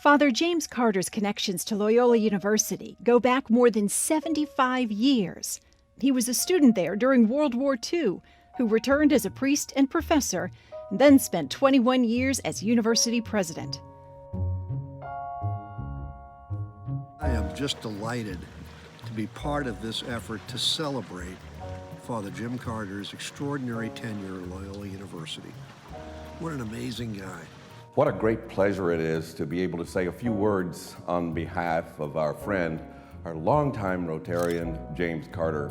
Father James Carter's connections to Loyola University go back more than 75 years. He was a student there during World War II, who returned as a priest and professor, and then spent 21 years as university president. I am just delighted to be part of this effort to celebrate Father Jim Carter's extraordinary tenure at Loyola University. What an amazing guy. What a great pleasure it is to be able to say a few words on behalf of our friend, our longtime Rotarian, James Carter.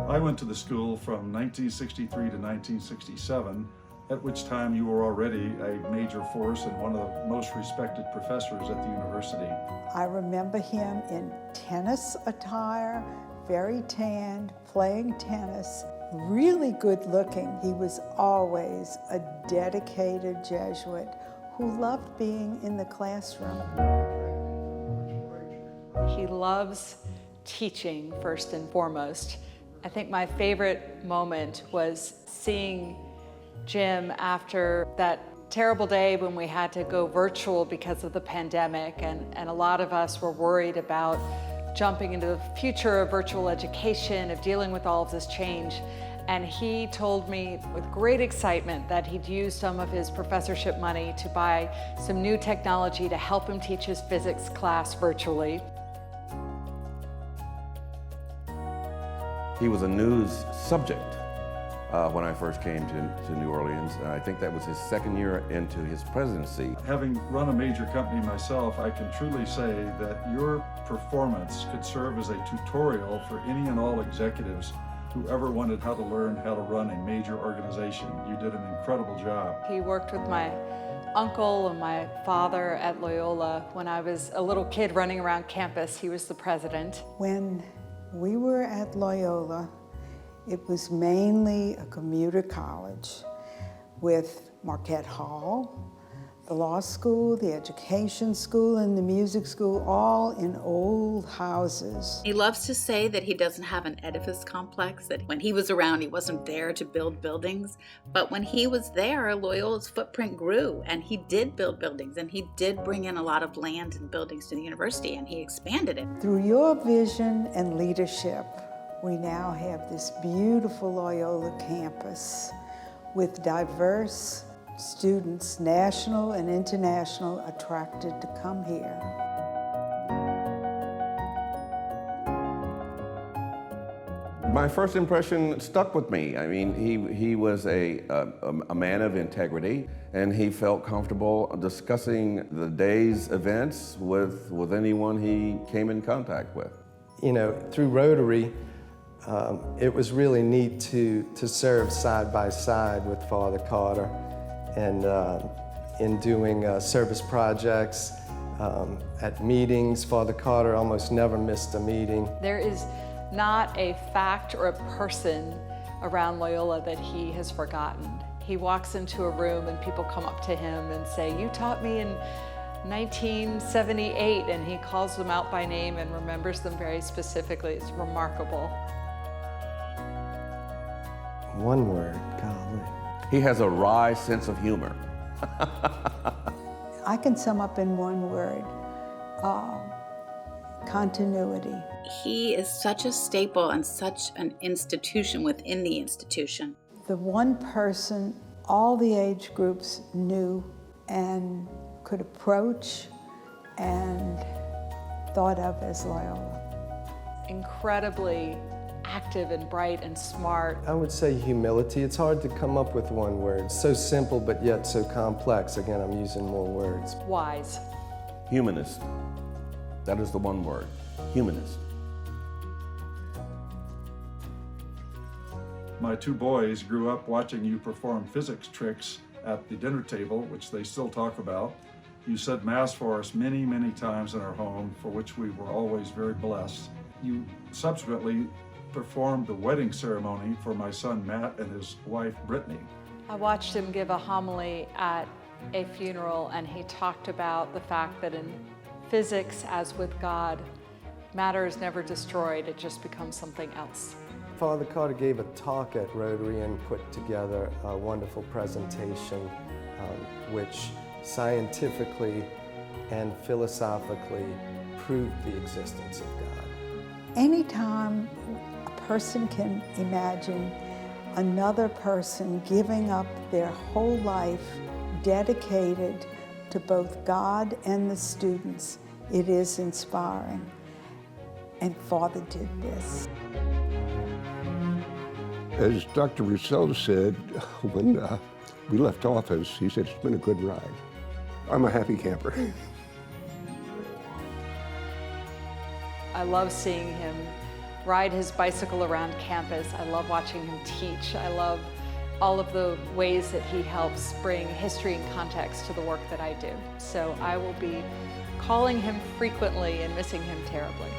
I went to the school from 1963 to 1967, at which time you were already a major force and one of the most respected professors at the university. I remember him in tennis attire, very tanned, playing tennis, really good looking. He was always a dedicated Jesuit who loved being in the classroom. He loves teaching first and foremost. I think my favorite moment was seeing Jim after that terrible day when we had to go virtual because of the pandemic, and a lot of us were worried about jumping into the future of virtual education, of dealing with all of this change. And he told me with great excitement that he'd used some of his professorship money to buy some new technology to help him teach his physics class virtually. He was a news subject when I first came to New Orleans, and I think that was his second year into his presidency. Having run a major company myself, I can truly say that your performance could serve as a tutorial for any and all executives who ever wanted how to learn how to run a major organization. You did an incredible job. He worked with my uncle and my father at Loyola. When I was a little kid running around campus, he was the president. When we were at Loyola, it was mainly a commuter college with Marquette Hall, the law school, the education school, and the music school, all in old houses. He loves to say that he doesn't have an edifice complex, that when he was around, he wasn't there to build buildings. But when he was there, Loyola's footprint grew, and he did build buildings, and he did bring in a lot of land and buildings to the university, and he expanded it. Through your vision and leadership, we now have this beautiful Loyola campus with diverse students, national and international, attracted to come here. My first impression stuck with me. I mean, he was a man of integrity, and he felt comfortable discussing the day's events with anyone he came in contact with. You know, through Rotary, it was really neat to serve side by side with Father Carter, and in doing service projects, at meetings. Father Carter almost never missed a meeting. There is not a fact or a person around Loyola that he has forgotten. He walks into a room and people come up to him and say, "You taught me in 1978, and he calls them out by name and remembers them very specifically. It's remarkable. One word, golly. He has a wry sense of humor. I can sum up in one word, continuity. He is such a staple and such an institution within the institution. The one person all the age groups knew and could approach and thought of as Loyola. Incredibly active and bright and smart. I would say humility. It's hard to come up with one word. So simple, but yet so complex. Again, I'm using more words. Wise. Humanist. That is the one word, humanist. My two boys grew up watching you perform physics tricks at the dinner table, which they still talk about. You said Mass for us many, many times in our home, for which we were always very blessed. You subsequently performed the wedding ceremony for my son Matt and his wife Brittany. I watched him give a homily at a funeral, and he talked about the fact that in physics, as with God, matter is never destroyed, it just becomes something else. Father Carter gave a talk at Rotary and put together a wonderful presentation which scientifically and philosophically proved the existence of God. Anytime a person can imagine another person giving up their whole life dedicated to both God and the students, it is inspiring. And Father did this. As Dr. Rousseau said when we left office, he said, it's been a good ride. I'm a happy camper. I love seeing him ride his bicycle around campus. I love watching him teach. I love all of the ways that he helps bring history and context to the work that I do. So I will be calling him frequently and missing him terribly.